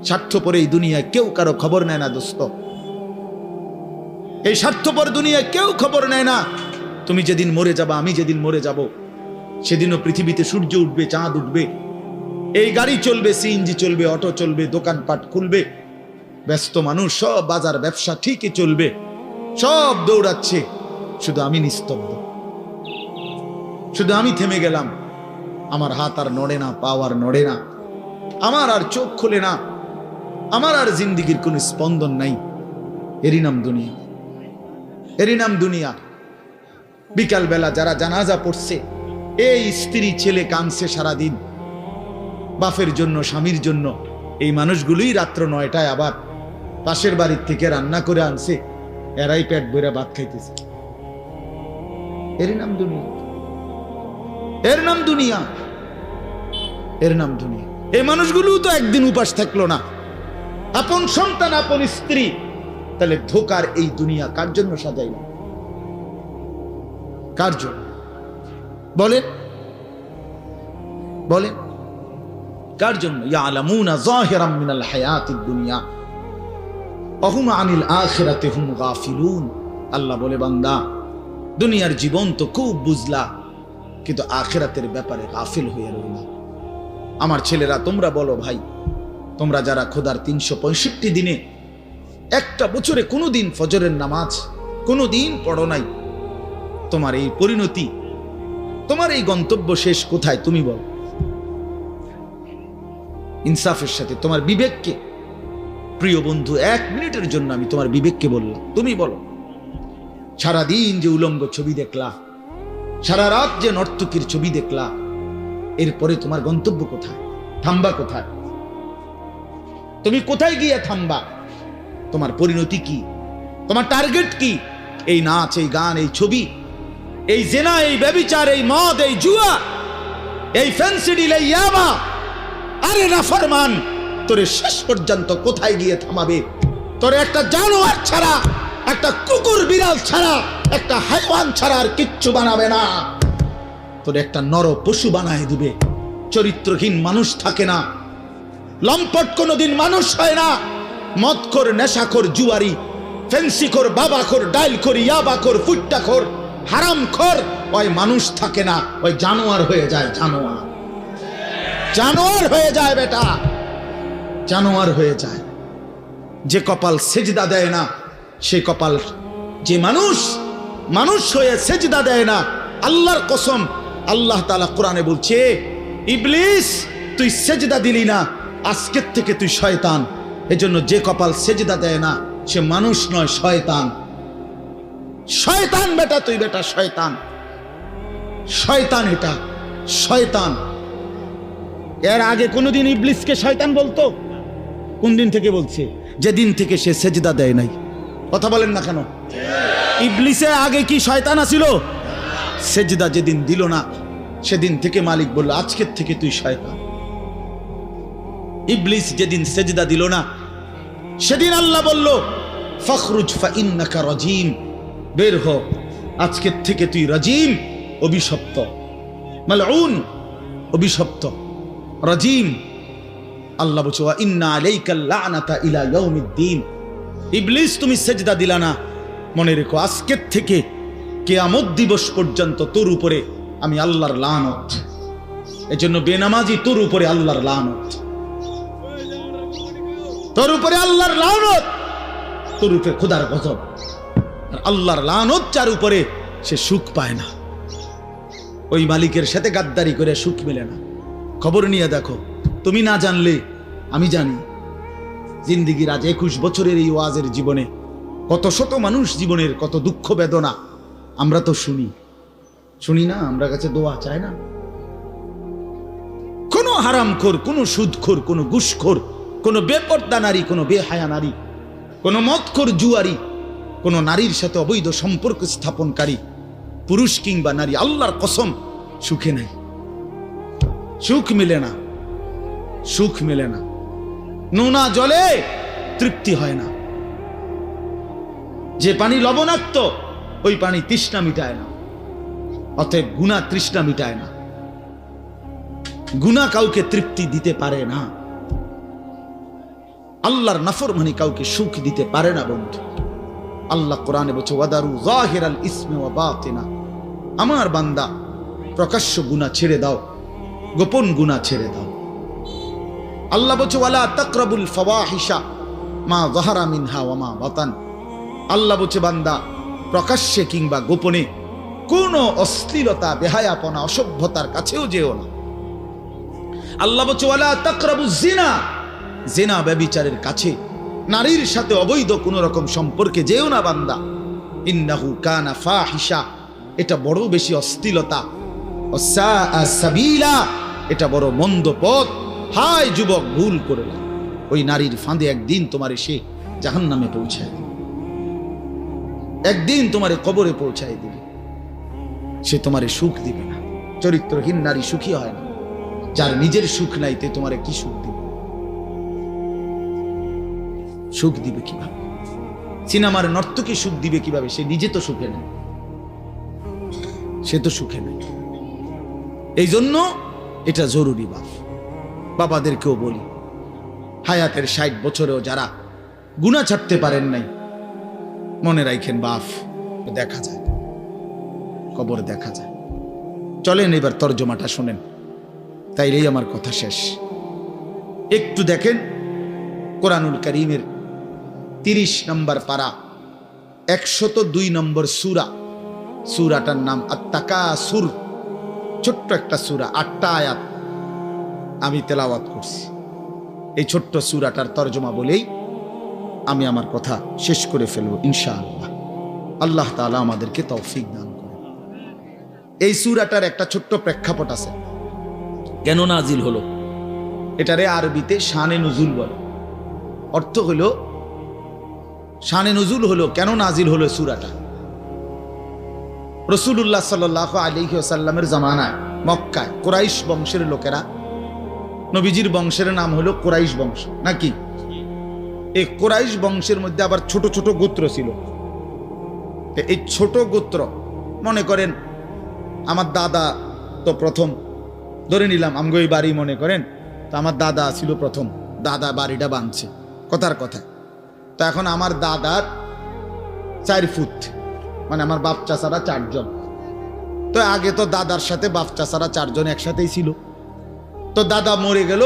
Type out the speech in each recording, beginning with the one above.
স্বার্থপর এই দুনিয়ায় কেউ কারো খবর নেয় না দোস্ত। এই স্বার্থপর দুনিয়ায় কেউ খবর নেয় না। তুমি যেদিন মরে যাবা, আমি যেদিন মরে যাব, সেদিনও পৃথিবীতে সূর্য উঠবে, চাঁদ উঠবে, এই গাড়ি চলবে, সিএনজি চলবে, অটো চলবে, দোকানপাট খুলবে, ব্যস্ত মানুষ সব বাজার ব্যবসা ঠিকই চলবে, সব দৌড়াচ্ছে, শুধু আমি নিস্তব্ধ, শুধু আমি থেমে গেলাম। আমার হাত আর নড়ে না, পা আর নড়ে না, আমার আর চোখ খোলে না, আমার আর জিন্দিগির কোনো স্পন্দন নাই। এরই নাম দুনিয়া, এরই নাম দুনিয়া। বিকাল বেলা যারা জানাজা পড়ছে, এই স্ত্রী ছেলে কাঁদছে সারাদিন বাপের জন্য, স্বামীর জন্য, এই মানুষগুলোই রাত্র 9টায় আবার পাশের বাড়ির থেকে রান্না করে আনছে, এরাই পেট ভরে ভাত খাইতেছে। এর নাম দুনিয়া, এর নাম দুনিয়া, এর নাম দুনিয়া। এই মানুষগুলো তো একদিন উপাস থাকলো না, আপন সন্তান, আপন স্ত্রী, তাহলে ধোকার এই দুনিয়া কার জন্য সাজাইল? কার জন্য বলেন, বলেন কার জন্য? ইয়ালামুনা যাহিরাম মিনাল হায়াতিদ দুনিয়া ওয়া হুম আনিল আখিরাতি হুম গাফিলুন। আল্লাহ বলে, বান্দা দুনিয়ার জীবন তো খুব বুঝলা, কিন্তু আখিরাতের ব্যাপারে গাফিল হয়ে রইলা। আমার ছেলেরা, তোমরা বলো ভাই, তোমরা যারা খোদার 365 দিনে একটা বছরে কোনোদিন ফজরের নামাজ কোনোদিন পড়ো নাই, তোমার এই পরিণতি, তোমার এই গন্তব্য শেষ কোথায় তুমি বলো? ইনসাফের সাথে তোমার বিবেককে, প্রিয় বন্ধু, 1 মিনিটের জন্য আমি তোমার বিবেককে বললাম, তুমি বলো, সারাদিন যে উলঙ্গ ছবি দেখলা, সারা রাত যে নর্তকীর ছবি দেখলা, এরপরে তোমার গন্তব্য কোথায়? থামবা কোথায়? তুমি কোথায় গিয়ে থামবা? তোমার পরিণতি কি? তোমার টার্গেট কি? এই নাচ, এই গান, এই ছবি, এই জেনা, এই ব্যভিচার, এই মদ, এই জুয়া, এই ফেন্সিডিল, এই ইয়াবা, আরে নাফরমান, তোরে শেষ পর্যন্ত কোথায় গিয়ে থামাবে? তোরে একটা জানোয়ার ছাড়া, একটা কুকুর বিড়াল ছাড়া, একটা হাইওয়ান ছাড়া আর কিচ্ছু বানাবে না। তোরে একটা নর পশু বানায় দিবে। চরিত্রহীন মানুষ থাকে না, লম্পট কোনোদিন মানুষ হয় না। মদখোর, নেশাখোর, জুয়ারি, ফেন্সিখোর, বাবাখোর, ডাইলখোর, ইয়াবাখোর, ফুট্টাখোর, হারামখোর, ওই মানুষ থাকে না, ওই জানোয়ার হয়ে যায়। জানোয়ার, জানোয়ার হয়ে যায় বেটা, জানোয়ার হয়ে যায়। যে কপাল সেজদা দেয় না, সে কপাল, যে মানুষ মানুষ হয়ে সেজদা দেয় না, আল্লাহর কসম, আল্লাহ তাআলা কোরআনে বলছে, ইবলিস তুই সেজদা দিলি না, আজকের থেকে তুই শয়তান। এজন্য যে কপাল সেজদা দেয় না, সে মানুষ নয়, শয়তান। শয়তান বেটা, তুই বেটা শয়তান, শয়তান, এটা শয়তান। এর আগে কোনোদিন ইবলিসকে শয়তান বলতো? কোন দিন থেকে বলছে? যেদিন থেকে সে সেজদা দেয় নাই। কথা বলেন না কেন? ইবলিসের আগে কি শয়তান আছিল? সেজদা যেদিন দিল না, সেদিন থেকে মালিক বলল, আজকের থেকে তুই শয়তান। ইবলিস যেদিন সেজদা দিল না, সেদিন আল্লাহ বলল, ফখরুজ ফাইন্নাকা রাজিম, বের হ, আজকের থেকে তুই রাজিম, অভিশপ্ত, মালউন, অভিশপ্ত, রাজিম। আল্লাহ বলছে, ওয়া ইন্না আলাইকাল লানাতা ইলা ইয়াউমিদ্দিন। ইবলিস তুমি সেজদা দিলা না, মনে রেখো আজকের থেকে কিয়ামত দিবস পর্যন্ত তোর উপরে আমি আল্লাহর লানত। এজন্য বেনামাজি তোর উপরে আল্লাহর লানত, তোর উপরে আল্লাহর লানত, তোর উপরে খোদার গজব। আর আল্লাহর লানত যার উপরে, সে সুখ পায় না। ওই মালিকের সাথে গাদ্দারি করে সুখ মেলে না। খবর নিয়ে দেখো, তুমি না জানলে আমি জানি। জিন্দিগির আজ 21 বছরের এই ওয়াজের জীবনে কত শত মানুষ জীবনের কত দুঃখ বেদনা আমরা তো শুনি, শুনি না? আমরা কাছে দোয়া চায় না? কোনো হারামখোর, কোনো সুদখোর, কোনো ঘুষখোর, কোনো বেপর্দা নারী, কোনো বেহায়া নারী, কোনো মদখোর জুয়ারি, কোনো নারীর সাথে অবৈধ সম্পর্ক স্থাপনকারী পুরুষ কিংবা নারী, আল্লাহর কসম সুখে নাই, সুখ মিলে না, সুখ মিলে না। নোনা জলে তৃপ্তি হয় না। যে পানি লবণাক্ত, ওই পানি তৃষ্ণা মিটায় না। অতএব গুনাহ তৃষ্ণা মিটায় না, গুনাহ কাউকে তৃপ্তি দিতে পারে না। আল্লাহর নাফরমানি কাউকে সুখ দিতে পারে না বন্ধু। আল্লাহ কোরআনে বলছে ওয়াদারু যাহিরাল ইসমি ওয়া বাতিনা, আমার বান্দা প্রকাশ্য গুনাহ ছেড়ে দাও, গোপন গুনাহ ছেড়ে দাও। আল্লাহ বলছে ওয়ালা তাকরাবুল ফাওয়াহিশা মা যাহারা মিনহা ওয়া মা বাতান, আল্লাহ বলছে বান্দা প্রকাশ্যে কিংবা গোপনে কোনো অশ্লীলতা, বেহায়াপনা, অসভ্যতার কাছেও যেও না। আল্লাহ বলছে ওয়ালা তাকরাবুজ জিনা, জিনা ব্যভিচারের কাছে, নারীর সাথে অবৈধ কোনো রকম সম্পর্কে যেও না বান্দা। ইন্নাহু কানা ফাহিশা, এটা বড় বেশি অশ্লীলতা। ওয়াসাআ সাবিলা, এটা বড় মন্দ পথ। হায় যুবক, ভুল করলা, ওই নারীর ফাঁদে একদিন তোমার সে জাহান্নামে পৌঁছায় দিবে, একদিন তোমার কবরে পৌঁছায় দিবে। সে তোমারে সুখ দিবে না। চরিত্রহীন নারী সুখী হয় না। যার নিজের সুখ নাই তে তোমারে কি সুখ দিবে? সুখ দিবে কিভাবে? সিনেমার নর্তকী সুখ দিবে কিভাবে? সে নিজে তো সুখে নেই, সে তো সুখে নেই। এই জন্য এটা জরুরি। বাবাদেরকেও বলি, হায়াতের 60 বছরেও যারা গুনাহ ছাড়তে পারেন নাই, মনে রাখেন বাপ, দেখা যায়, কবর দেখা যায়। চলেন এবার তর্জমাটা শোনেন, তাইলেই আমার কথা শেষ। একটু দেখেন কোরআনুল কারীমের 30 নম্বর পারা 102 নম্বর সূরা, সূরাটার নাম আত-তাকাসুর। ছোট্ট একটা সূরা, 8টা আয়াত আমি তেলাওয়াত করছি। এই ছোট্ট সূরাটার তর্জমা বলেই আমি আমার কথা শেষ করে ফেলব ইনশাআল্লাহ। আল্লাহ তাআলা আমাদেরকে তৌফিক দান করেন। এই সূরাটার একটা ছোট্ট প্রেক্ষাপট আছে, কেন নাজিল হলো। এটারে আরবিতে শানে নুজুল বলে। অর্থ হলো শানে নুজুল হলো, কেন নাজিল হলো সূরাটা। রাসূলুল্লাহ সাল্লাল্লাহু আলাইহি ওয়াসাল্লামের জামানায় মক্কায় কুরাইশ বংশের লোকেরা, নবীজির বংশের নাম হলো কুরাইশ বংশ নাকি? এই কুরাইশ বংশের মধ্যে আবার ছোট ছোট গোত্র ছিল। এই ছোট গোত্র, মনে করেন আমার দাদা তো প্রথম, ধরে নিলাম আমগো এই বাড়ি মনে করেন, তো আমার দাদা ছিল প্রথম, দাদা বাড়িটা বাঁধছে কথার কথা। তো এখন আমার দাদার 4 ফুট, মানে আমার বাপ চাচারা 4 জন। তো আগে তো দাদার সাথে বাপ চাচারা 4 জন একসাথেই ছিল। তো দাদা মরে গেল,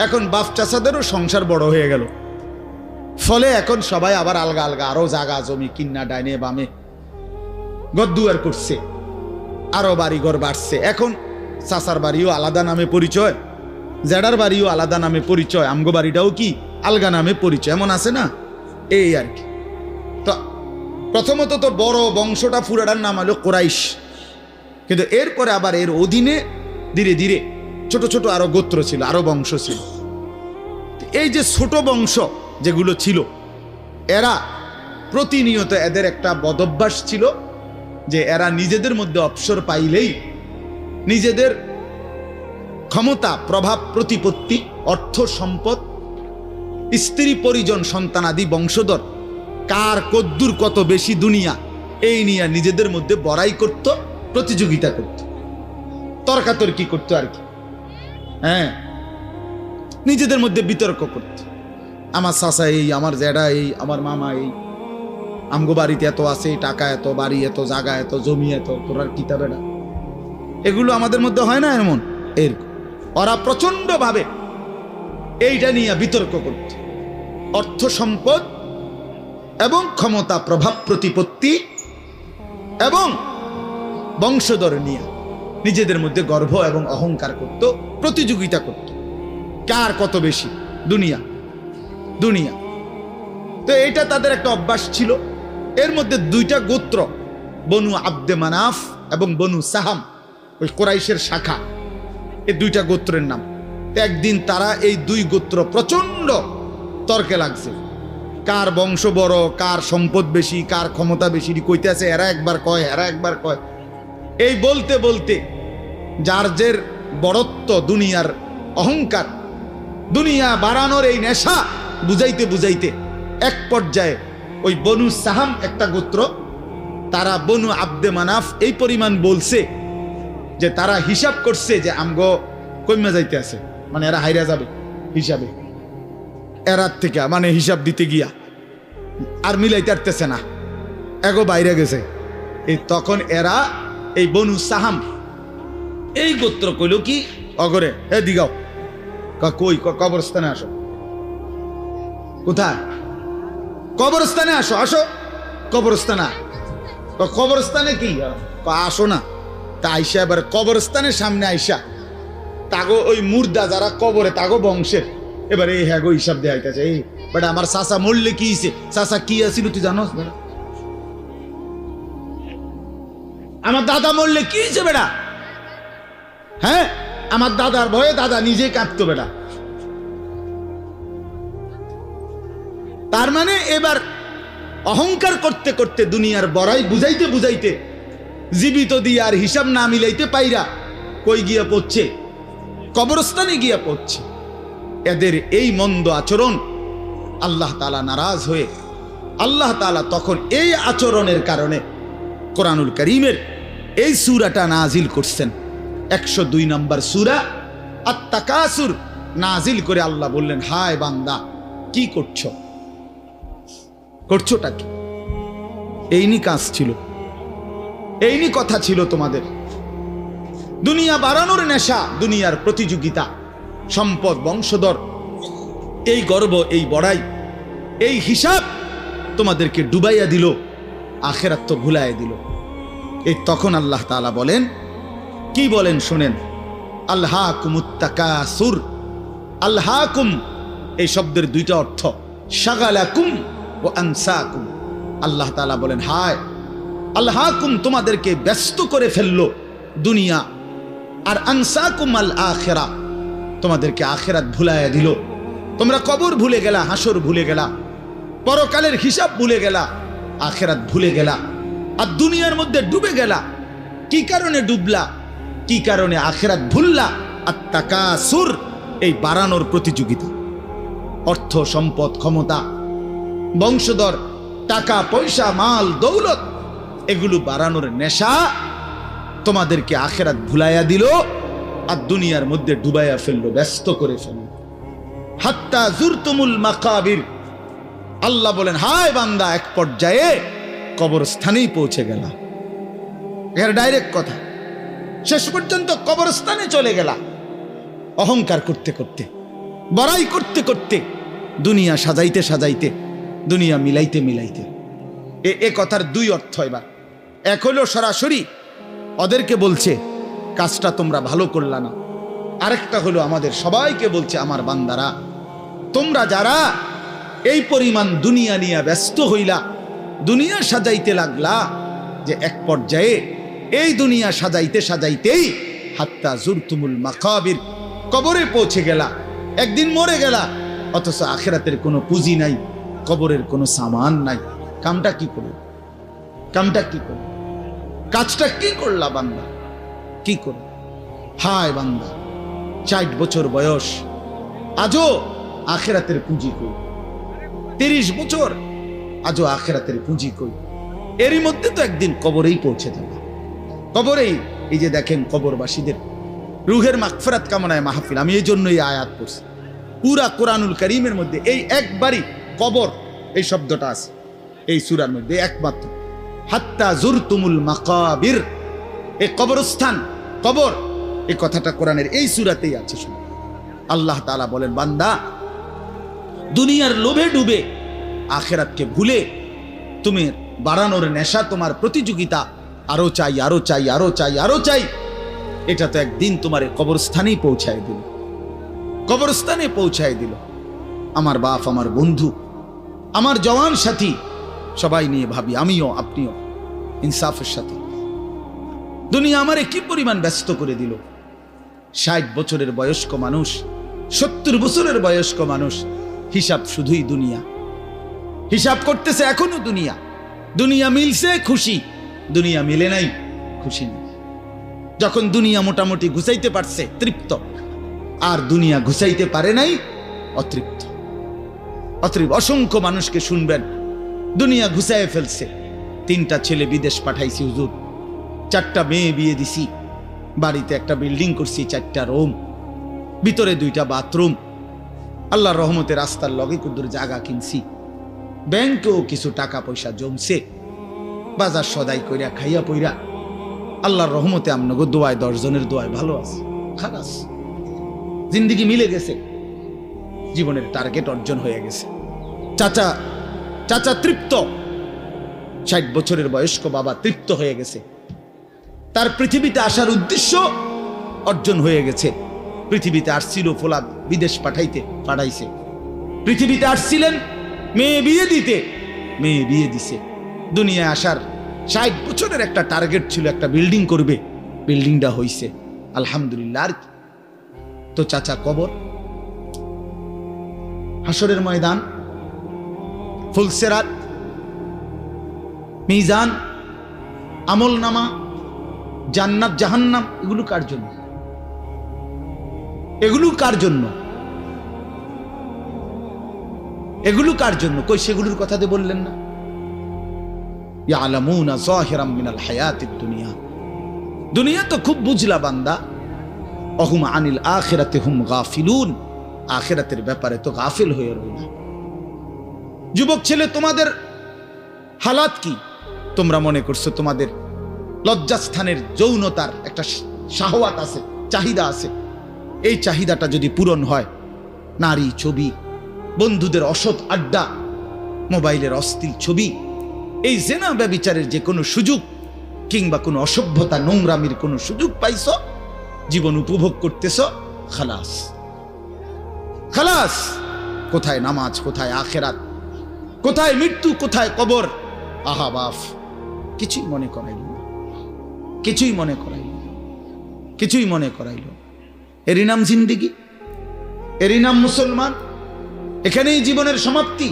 এখন বাপ চাচাদেরও সংসার বড় হয়ে গেল, ফলে এখন সবাই আবার আলগা আলগা আরো জায়গা জমি কিন্না ডাইনে বামে গদ্দুয়ার করছে, আরো বাড়িঘর বাড়ছে। এখন চাচার বাড়িও আলাদা নামে পরিচয়, জেডার বাড়িও আলাদা নামে পরিচয়, আমগো বাড়িটাও কি আলগা নামে পরিচয়, এমন আছে না? এই আর কি। তো প্রথমত তো বড় বংশটা পুরাটার নাম হলো কুরাইশ, কিন্তু এরপরে আবার এর অধীনে ধীরে ধীরে ছোট ছোট আরো গোত্র ছিল, আরো বংশ ছিল। এই যে ছোট বংশ যেগুলো ছিল, এরা প্রতিনিয়ত, এদের একটা বদভ্যাস ছিল যে এরা নিজেদের মধ্যে অবসর পাইলেই নিজেদের ক্ষমতা, প্রভাব, প্রতিপত্তি, অর্থ সম্পদ, স্ত্রী পরিজন, সন্তানাদি, বংশধর, কার কদ্দুর কত বেশি দুনিয়া, এই নিয়ে নিজেদের মধ্যে বড়াই করত, প্রতিযোগিতা করত, তর্কাতর্কি করত আর কি। হ্যাঁ, নিজেদের মধ্যে বিতর্ক করত। আমার চাচা এই, আমার জেডা এই, আমার মামা এই, আমগো বাড়িতে এত আছে, টাকা এত, বাড়ি এত, জায়গা এত, জমি এত, তোরার কিতাবে না, এগুলো আমাদের মধ্যে হয় না এমন? এরকম ওরা প্রচন্ড ভাবে এইটা নিয়ে বিতর্ক করত। অর্থ সম্পদ এবং ক্ষমতা, প্রভাব, প্রতিপত্তি এবং বংশধর নিয়ে নিজেদের মধ্যে গর্ব এবং অহংকার করত, প্রতিযোগিতা করত, কার কত বেশি দুনিয়া দুনিয়া। তো এটা তাদের একটা অভ্যাস ছিল। এর মধ্যে 2টা গোত্র, বনু আব্দে মানাফ এবং বনু সাহাম, ওই কুরাইশের শাখা, এই 2টা গোত্রের নাম। একদিন তারা এই 2 গোত্র প্রচন্ড তর্কে লাগছে, কার বংশ বড়, কার সম্পদ বেশি, কার ক্ষমতা বেশি, কইতে আছে। এরা একবার কয়, এরা একবার কয়। এই বলতে বলতে যার জের বড়ত্ব, দুনিয়ার অহংকার, দুনিয়া বাড়ানোর এই নেশা বুঝাইতে বুঝাইতে এক পর্যায়ে ওই বনু সাহাম একটা গোত্র, তারা বনু আব্দে মানাফ এই পরিমাণ বলছে যে তারা হিসাব করছে যে আমগো কইমা যাইতে আছে, মানে এরা হাইরা যাবে হিসাবে। এরাত থেকে মানে হিসাব দিতে গিয়া আর মিলাইতে পারতেছে না, এগো বাইরে গেছে। এই তখন এরা এই বনু সাহাম এই গোত্র কইল কি অগরে এ দিগাও, কই কবরস্থানে আসো। কোথায়? কবরস্থানে আসো, আসো কবরস্থানে। কবরস্থানে কি আসো না? তা আইসা এবার কবরস্থানের সামনে আইসা তাগো ওই মুর্দা যারা কবরে তাগো বংশের এবারে এই হ্যাগো হিসাব দেখাইতেছে। এই বেটা আমার চাচা মরলে কি হয়েছে, চাচা কি আছিল তুই জানোস? বেটা আমার দাদা মরলে কি হয়েছে বেটা? হ্যাঁ, আমার দাদার ভয়ে দাদা নিজে কাঁপতো বেটা। তার মানে এবার অহংকার করতে করতে দুনিয়ার বড়াই বুঝাইতে বুঝাইতে জীবিত দিয়ে আর হিসাব না মিলাইতে পাইরা কই গিয়া পড়ছে? কবরস্থানে গিয়া পড়ছে। এদের এই মন্দ আচরণ আল্লাহ তাআলা নারাজ হয়ে আল্লাহ তাআলা তখন এই আচরণের কারণে কোরআনুল কারীমের এই সূরাটা নাজিল করছেন। 102 নম্বর সূরা আত-তাকাসুর নাজিল করে আল্লাহ বললেন, হায় বান্দা কি করছো? করছোটা কি? এইনি কাজ ছিল, এইনি কথা ছিল তোমাদের। দুনিয়া বাড়ানোর নেশা, দুনিয়ার প্রতিযোগিতা, সম্পদ, বংশধর, এই গর্ব, এই বড়াই, এই হিসাব তোমাদেরকে ডুবাইয়া দিল, আখিরাত তো ভুলাইয়া দিল। এই তখন আল্লাহ তাআলা বলেন, কি বলেন শুনেন, আলহাকুমুত তাকাসুর। আলহাকুম এই শব্দের দুইটা অর্থ, শাগালাকুম ও আনসাকুম। আল্লাহ তাআলা বলেন, হায় আলহাকুম তোমাদেরকে ব্যস্ত করে ফেললো দুনিয়া, আর আনসাকুম আল আখিরা তোমাদেরকে আখিরাত ভুলাইয়া দিল। তোমরা কবর ভুলে গেলা, হাসর ভুলে গেলা, পরকালের হিসাব ভুলে গেলা, আখিরাত ভুলে গেলা, আর দুনিয়ার মধ্যে ডুবে গেলা। কি কারণে ডুবলা? কি কারণে আখিরাত ভুললা? আত-তাকাসুর এই বাড়ানোর প্রতিযোগিতা, অর্থ সম্পদ, ক্ষমতা, বংশধর, টাকা পয়সা, মাল দৌলত, এগুলো বাড়ানোর নেশা তোমাদেরকে আখিরাত ভুলাইয়া দিল আর দুনিয়ার মধ্যে ডুবাইয়া ফেললো, ব্যস্ত করে ফেললো। হাত্তা জুরতুমুল মাকাবির। আল্লাহ বলেন, হায় বান্দা এক পর্যায়ে কবরস্থানেই পৌঁছে গেলা। এর ডাইরেক্ট কথা, শেষ পর্যন্ত কবরস্থানে চলে গেলা। অহংকার করতে করতে, বড়াই করতে করতে, দুনিয়া সাজাইতে সাজাইতে, দুনিয়া মিলাইতে মিলাইতে। এ কথার দুই অর্থ। এবার এক হলো সরাসরি ওদেরকে বলছে কাজটা তোমরা ভালো করলা না, আরেকটা হলো আমাদের সবাইকে বলছে, আমার বান্দারা তোমরা যারা এই পরিমাণ দুনিয়া নিয়ে ব্যস্ত হইলা, দুনিয়া সাজাইতে লাগলা, যে এক পর্যায়ে এই দুনিয়া সাজাইতে সাজাইতেই হাত্তা জুরতুমুল মাকাবির কবরে পৌঁছে গেলা, একদিন মরে গেলা, অথচ আখিরাতের কোনো পুঁজি নাই, কবরের কোনো সামান নাই। কামটা কি করলো? কামটা কি করলো? কাজটা কি করলা বান্দা? কি করলো? হায় বান্দা 60 বছর বয়স, আজও আখিরাতের পুঁজি কই? 30 বছর, আজও আখিরাতের পুঁজি কই? এরই মধ্যে তো একদিন কবরেই পৌঁছে যাবে। কবরেই এই যে দেখেন কবরবাসীদের রুহের মাগফিরাত কামনায় মাহফিল। আমি এই জন্য এই আয়াত পড়ছি। পুরা কোরআনুল কারীমের মধ্যে এই একবারই কবর এই শব্দটা আছে এই সূরার মধ্যে একমাত্র। হাত্তা জুরতুমুল মাকাবির, এই কবরস্থান, কবর, এই কথাটা কোরআনের এই সূরাতেই আছে। শুনুন, আল্লাহ তাআলা বলেন, বান্দা দুনিয়ার লোভে ডুবে আখিরাতকে ভুলে তুমি বাড়ানোর নেশা, তোমার প্রতিযোগিতা, আরো চাই, আরো চাই, আরো চাই, আরো চাই, এটা তো একদিন তোমার কবরস্থানেই পৌঁছায় দিল। কবরস্থানে পৌঁছায় দিল। আমার বাপ, আমার বন্ধু, আমার জওয়ান সাথী, সবাই নিয়ে ভাবি, আমিও আপনিও ইনসাফের সাথে। দুনিয়া আমারে কি পরিমাণ ব্যস্ত করে দিল। 60 বছরের বয়স্ক মানুষ, 70 বছরের বয়স্ক মানুষ, হিসাব শুধুই দুনিয়া, হিসাব করতেছে এখনো দুনিয়া। দুনিয়া মিলছে খুশি, দুনিয়া মিলে নাই খুশি নেই। যখন দুনিয়া মোটামুটি ঘুষাইতে পারছে তৃপ্ত, আর দুনিয়া ঘুষাইতে পারে নাই অতৃপ্ত। অসংখ্য মানুষকে শুনবেন দুনিয়া ঘুষাইয়ে ফেলছে। 3টা ছেলে বিদেশ পাঠাইছি হুজুর, 4টা মেয়ে বিয়ে দিছি, বাড়িতে একটা বিল্ডিং করছি, 4টা রুম, ভিতরে 2টা বাথরুম, আল্লাহর রহমতে রাস্তার লগে কুদ্দুর জায়গা কিনছি, ব্যাংকেও কিছু টাকা পয়সা জমছে, বাজার সদাই কইরা খাইয়া পইরা আল্লাহর রহমতে আমনগো দোয়ায় 10 জনের দোয়ায় ভালো আছে, খালাস জিন্দিগি মিলে গেছে, জীবনের টার্গেট অর্জন হয়ে গেছে। চাচা চাচা তৃপ্ত, 60 বছরের বয়স্ক বাবা তৃপ্ত হয়ে গেছে, তার পৃথিবীতে আসার উদ্দেশ্য অর্জন হয়ে গেছে। পৃথিবীতে আসছিল ফোলাদ বিদেশ পাঠাইছে, পৃথিবীতে আসছিলেন মেয়ে বিয়ে দিতে, মেয়ে বিয়ে দিছে। দুনিয়ায় আসার 60 বছরের একটা টার্গেট ছিল, একটা বিল্ডিং করবে, বিল্ডিংটা হইছে আলহামদুলিল্লাহ। আর তো চাচা কবর, হাসরের ময়দান, ফুলসেরাত, মিজান, আমল নামা, জান্নাত জাহান্নাম, এগুলো কার জন্য? এগুলো কার জন্য? এগুলো কার জন্য? কই সেগুলোর কথা দিয়ে বললেন না? ইয়ালামুনা যাহিরাম মিনাল হায়াতিদ দুনিয়া, দুনিয়া তো খুব বুঝলা বান্দা, অহুম আনিল আখিরাতি হুম গাফিলুন, আখিরাতের ব্যাপারে তো গাফিল হয়ে রইলা। যুবক ছেলে, তোমাদের হালাত কি? তোমরা মনে করছো তোমাদের লজ্জাস্থানের যৌনতার একটা শাহওয়াত আছে, চাহিদা আছে, এই চাহিদাটা যদি পূরণ হয়, নারী, ছবি, বন্ধুদের অসৎ আড্ডা, মোবাইলের অশ্লীল ছবি, এই জেনা ব্যভিচারের যে কোনো সুযোগ কিংবা কোনো অসভ্যতা নোংরামির কোনো সুযোগ পাইছ, জীবন উপভোগ করতেছ, খালাস খালাস। কোথায় নামাজ, কোথায় আখেরাত, কোথায় মৃত্যু, কোথায় কবর? আহা বাফ, কিছুই মনে করাইল না, কিছুই মনে করাইল, কিছুই মনে করাইল। এরই নাম জিন্দিগি, এরই নাম মুসলমান। এখানেই জীবনের সমাপ্তি,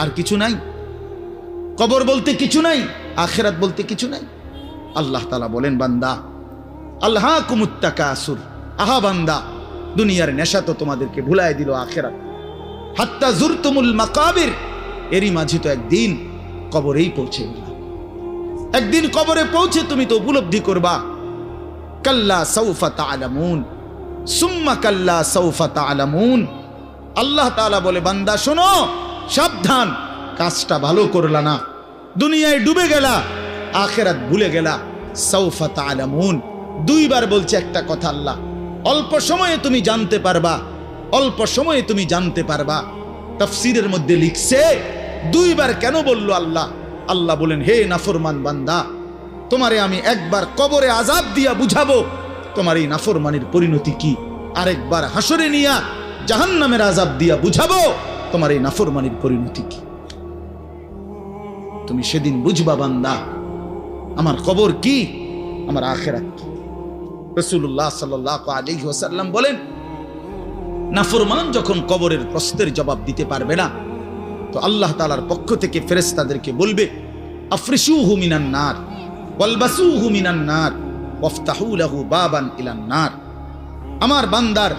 আর কিছু নাই। কবর বলতে কিছু নাই, আখিরাত বলতে কিছু নাই। আল্লাহ তাআলা বলেন, বান্দা আল্লাহকুমুত তাকাসুর, আহা বান্দা, দুনিয়ার নেশা তো তোমাদেরকে ভুলায় দিল আখিরাত। হাত্তা জুরতুমুল মাকাবির, এরই মাঝে তো একদিন কবরেই পৌঁছে গেলাম। একদিন কবরে পৌঁছে তুমি তো উপলব্ধি করবা, কাল্লা সাউফা তা'লামুন সুম্মা কাল্লা সাউফা তা'লামুন। আল্লাহ তাআলা বলে, বান্দা শোনো, সাবধান, কাজটা ভালো করলা না, দুনিয়ায় ডুবে গেলা, আখিরাত ভুলে গেলা। সাউফা তা'লামুন, 2 বার বলছে একটা কথা আল্লাহ, অল্প সময়ে তুমি জানতে পারবা, অল্প সময়ে তুমি জানতে পারবা। তাফসীরের মধ্যে লিখছে 2 বার কেন বলল আল্লাহ? আল্লাহ বলেন, হে নাফরমান বান্দা, তোমারে আমি একবার কবরে আযাব দিয়া বুঝাবো তোমার এই নাফরমানির পরিণতি কি, আরেকবার হাসরে নিয়া জাহান্নামের আযাব দিয়া বুঝাবো তোমার এই নাফরমানির পরিণতি কি। তুমি সেদিন বুঝবা বান্দা, আমার কবর কি, আমার আখিরাত কি। রাসূলুল্লাহ সাল্লাল্লাহু আলাইহি ওয়াসাল্লাম বলেন, নাফরমান যখন কবরের প্রশ্নের জবাব দিতে পারবে না, তো আল্লাহ তাআলার পক্ষ থেকে ফেরেশতাদেরকে বলবে, আফরিশুহু মিনান নার ওয়ালবাসুহু মিনান নার ওয়াফতাহু লাহু বাবান ইলান নার। আমার বান্দার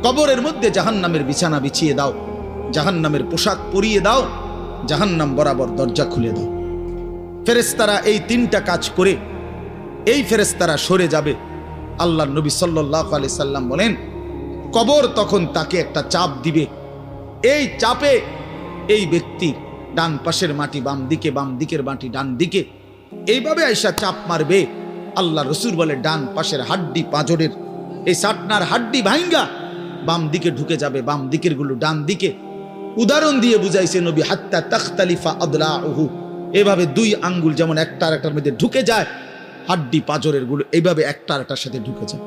কবরের মধ্যে জাহান্নামের বিছানা বিছিয়ে দাও, জাহান্নামের পোশাক পরিয়ে দাও, জাহান্নাম বরাবর দরজা খুলে দাও। ফেরেশতারা এই 3টা কাজ করে এই ফেরেশতারা সরে যাবে। আল্লাহর নবী সাল্লাল্লাহু আলাইহি সাল্লাম বলেন, কবর তখন তাকে একটা চাপ দিবে, এই চাপে এই ব্যক্তি ডান পাশের মাটি বাম দিকে, বাম দিকের মাটি ডান দিকে, এইভাবে আয়সা চাপ মারবে। আল্লাহ রসুল বলে, ডান পাশের হাড্ডি পাঁজরের এই সাটনার হাড্ডি ভাঙ্গা বাম দিকে ঢুকে যাবে, বাম দিকের গুলো ডান দিকে। উদাহরণ দিয়ে বুঝাইছে নবী, হাত্তা তাখতালিফা আদলাউহু, এভাবে 2 আঙ্গুল যেমন একটা আরেকটার মধ্যে ঢুকে যায়, হাড্ডি পাঁজরের গুলো এইভাবে একটা আরেকটার সাথে ঢুকে যায়।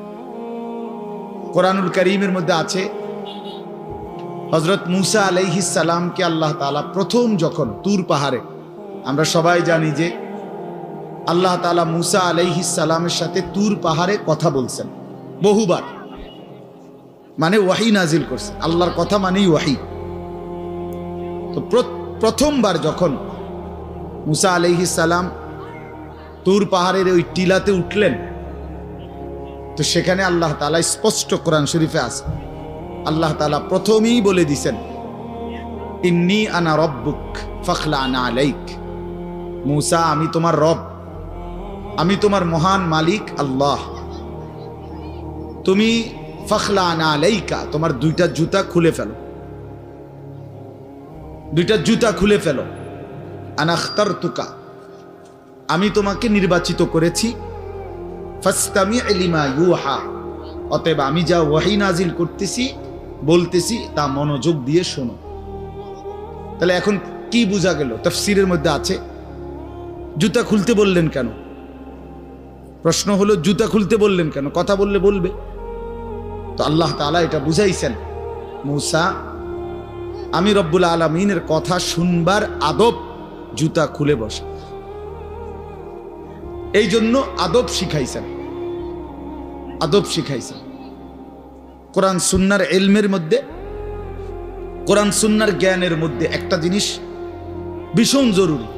কোরআনুল কারীমের মধ্যে আছে, হযরত মূসা আলাইহিস সালামকে আল্লাহ তাআলা প্রথম যখন তুর পাহাড়ে, আমরা সবাই জানি যে আল্লাহ তাআলা মূসা আলাইহিস সালামের সাথে তুর পাহাড়ে কথা বলছেন বহুবার, মানে ওয়াহি নাজিল করছেন। আল্লাহর কথা মানেই ওয়াহি। তো প্রথমবার যখন মূসা আলাইহিস সালাম তুর পাহাড়ের ওই টিলাতে উঠলেন, তো সেখানে আল্লাহ তাআলা স্পষ্ট কোরআন শরীফে আছে, আল্লাহ তাআলা প্রথমেই বলে দিছেন, ইন্নী আনা রব্বুক ফাখলা'না আলাইক। মূসা, আমি তোমার রব, আমি তোমার মহান মালিক আল্লাহ, তুমি ফাখলানা আলাইকা, তোমার দুইটা জুতা খুলে ফেলো, দুইটা জুতা খুলে ফেলো। আনা আখতারতুকা, আমি তোমাকে নির্বাচিত করেছি। ফাসতামি লিমা ইউহা, অতএব আমি যা ওয়াহি নাজিল করতেছি বলতেছি তা মনোযোগ দিয়ে শোনো। তাহলে এখন কি বোঝা গেল? তাফসীরের মধ্যে আছে জুতা খুলতে বললেন কেন? প্রশ্ন হলো জুতা খুলতে বললেন কেন? কথা বললে বলবে তো। আল্লাহ তাআলা এটা বুঝাইছেন, মূসা আমি রব্বুল আলামিনের কথা শুনবার আদব জুতা খুলে বসা, এই জন্য আদব শিখাইছেন, আদব শিখাইছেন। কোরআন সুন্নাহর ইলমের মধ্যে, কোরআন সুন্নাহর জ্ঞানের মধ্যে একটা জিনিস ভীষণ জরুরি,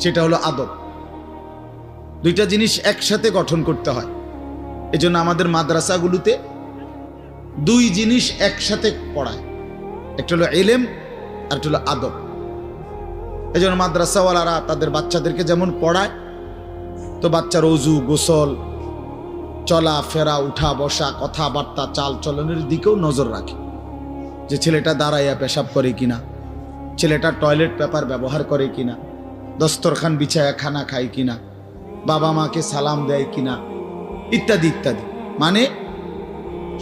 সেটা হলো আদব। দুইটা জিনিস একসাথে গঠন করতে হয়। এজন্য আমাদের মাদ্রাসাগুলোতে দুই জিনিস একসাথে পড়ায়, একটা হলো ইলম আর একটা হলো আদব। এজন্য মাদ্রাসাওয়ালারা তাদের বাচ্চাদেরকে যেমন পড়ায়, তো বাচ্চার ওযু, গোসল, চলা ফেরা, উঠা বসা, কথাবার্তা, চাল চলনের দিকেও নজর রাখে, যে ছেলেটা দাঁড়াইয়া পেশাব করে কিনা, ছেলেটা টয়লেট পেপার ব্যবহার করে কিনা, দস্তরখান বিছায়া খানা খায় কিনা, বাবা মাকে সালাম দেয় কিনা, ইত্যাদি ইত্যাদি। মানে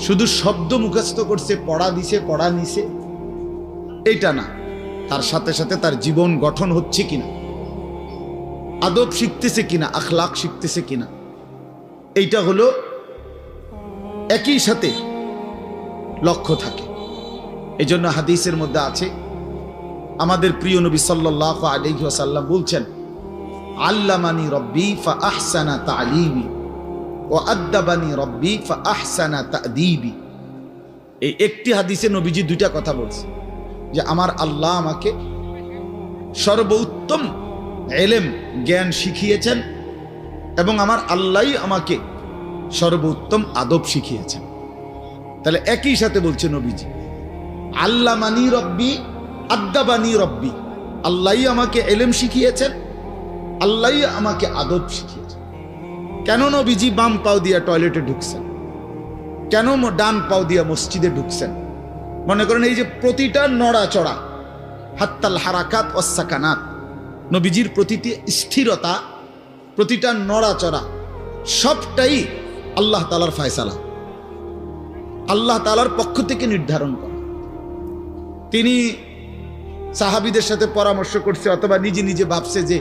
শুধু শব্দ মুখস্থ করছে, পড়া দিছে, পড়া নিছে, এইটা না, তার সাথে সাথে তার জীবন গঠন হচ্ছে কিনা, আদব শিখতেছে কিনা, আখলাক শিখতেছে কিনা, এইটা হলো একই সাথে লক্ষ্য থাকে। এই জন্য হাদিসের মধ্যে আছে, আমাদের প্রিয় নবী সাল্লাল্লাহু আলাইহি ওয়াসাল্লাম বলছেন, আল্লামানি রব্বি ফাআহসানা তা'লিমি ওয়া আদ্দাবানি রব্বি ফাআহসানা তা'দীবি। এই একটি হাদিসে নবীজি দুইটা কথা বলছে, যে আমার আল্লাহ আমাকে সর্বোত্তম ইলম জ্ঞান শিখিয়েছেন এবং আমার আল্লাহই আমাকে সর্বোত্তম আদব শিখিয়েছেন। তাহলে একই সাথে বলছে নবীজি, আল্লামানি রব্বি আদ্দাবানি রব্বি, আল্লাহই আমাকে ইলম শিখিয়েছেন, আল্লাহই আমাকে আদব শিখিয়েছেন। কেন নবীজি বাম পাও দিয়া টয়লেটে ঢুকছেন? কেন ডান পাও দিয়া মসজিদে ঢুকছেন? মনে করেন এই যে প্রতিটা নড়াচড়া, হাত্তাল হারাকাত ওয়াস সাকানাত, নবীজির প্রতিটি স্থিরতা, প্রতিটা নড়াচড়া সবটাই আল্লাহ তাআলার ফয়সালা, আল্লাহ তাআলার পক্ষ থেকে নির্ধারণ করা। তিনি সাহাবীদের সাথে পরামর্শ করছে অথবা নিজে নিজে ভাবছে যে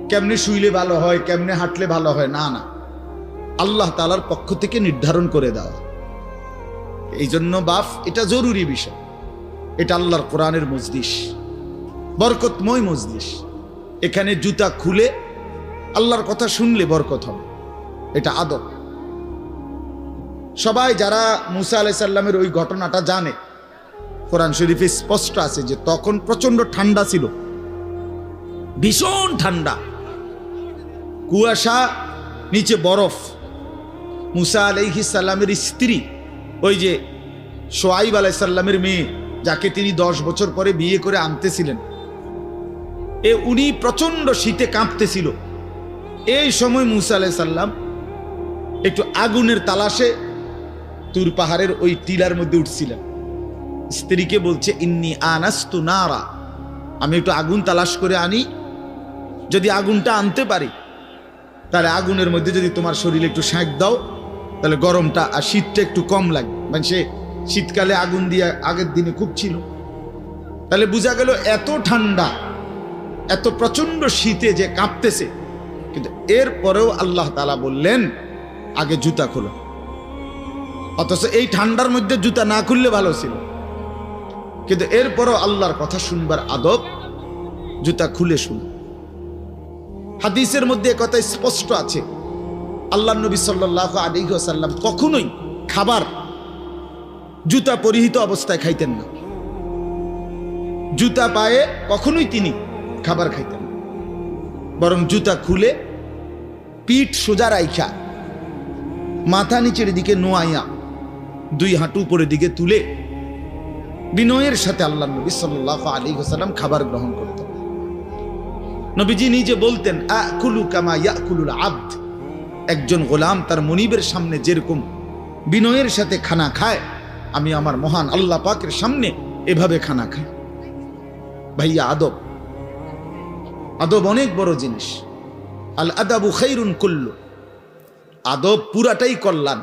কেমনে শুইলে ভালো হয়, কেমনে হাঁটলে ভালো হয়, না না, আল্লাহ তাআলার পক্ষ থেকে নির্ধারণ করে দেওয়া। এই জন্য বাপ, এটা জরুরি বিষয়। এটা আল্লাহর কোরআনের মজলিস, বরকতময় মজলিস। এখানে জুতা খুলে আল্লাহর কথা শুনলে বরকত হবে, এটা আদব। সবাই যারা মুসা আলাইহিস সালামের ওই ঘটনাটা জানে, কোরআন শরীফে স্পষ্ট আছে যে তখন প্রচন্ড ঠান্ডা ছিল, ভীষণ ঠান্ডা, কুয়াশা, নিচে বরফ। মুসা আলাইহিস সালামের স্ত্রী, ওই যে শুআইব আলাইহিস সালামের মেয়ে, যাকে তিনি 10 বছর পরে বিয়ে করে আনতেছিলেন, উনি প্রচন্ড শীতে কাঁপতেছিল। এই সময় মুসা আলাইহিস সালাম একটু আগুনের তালাশে তুর পাহাড়ের ওই টিলার মধ্যে উঠছিলেন। স্ত্রীকে বলছে, ইন্নী আনাস্তু নারা, আমি একটু আগুন তালাশ করে আনি, যদি আগুনটা আনতে পারি তাহলে আগুনের মধ্যে যদি তোমার শরীরে একটু সেঁক দাও তাহলে গরমটা আর শীতটা একটু কম লাগবে। মানে সে শীতকালে আগুন দিয়ে আগের দিনে খুব ছিল, তাহলে বোঝা গেল এত ঠান্ডা, এত প্রচন্ড শীতে যে কাঁপতেছে। কিন্তু এরপরেও আল্লাহ তাআলা বললেন আগে জুতা খোলো। অথচ এই ঠান্ডার মধ্যে জুতা না খুললে ভালো ছিল, কিন্তু এরপরও আল্লাহর কথা শুনবার আদব, জুতা খুলে শুনো। হাদিসের মধ্যে কথা স্পষ্ট আছে, আল্লাহর নবী সাল্লাল্লাহু আলাইহি ওয়াসাল্লাম কখনোই খাবার জুতা পরিহিত অবস্থায় খাইতেন না। জুতা পায়ে কখনোই তিনি খাবার খাইতেন না, বরং জুতা খুলে পিঠ সোজা রাইখা, মাথা নিচের দিকে নোয়াইয়া, দুই হাঁটু উপরের দিকে তুলে বিনয়ের সাথে আল্লাহর নবী সাল্লাল্লাহু আলাইহি ওয়াসাল্লাম খাবার গ্রহণ করতেন। নবীজি নিজে বলতেন, আকুলু কামা ইয়াকুলুল আবদ, একজন গোলাম তার মনিবের সামনে যেরকম বিনয়ের সাথে খানা খায়, আমি আমার মহান আল্লাহ পাকের সামনে এভাবে খানা খাই। ভাইয়া, আদব, আদব অনেক বড় জিনিস। আল আদাবু খাইরুন কুল্লু, আদব পুরাটাই কল্যাণ।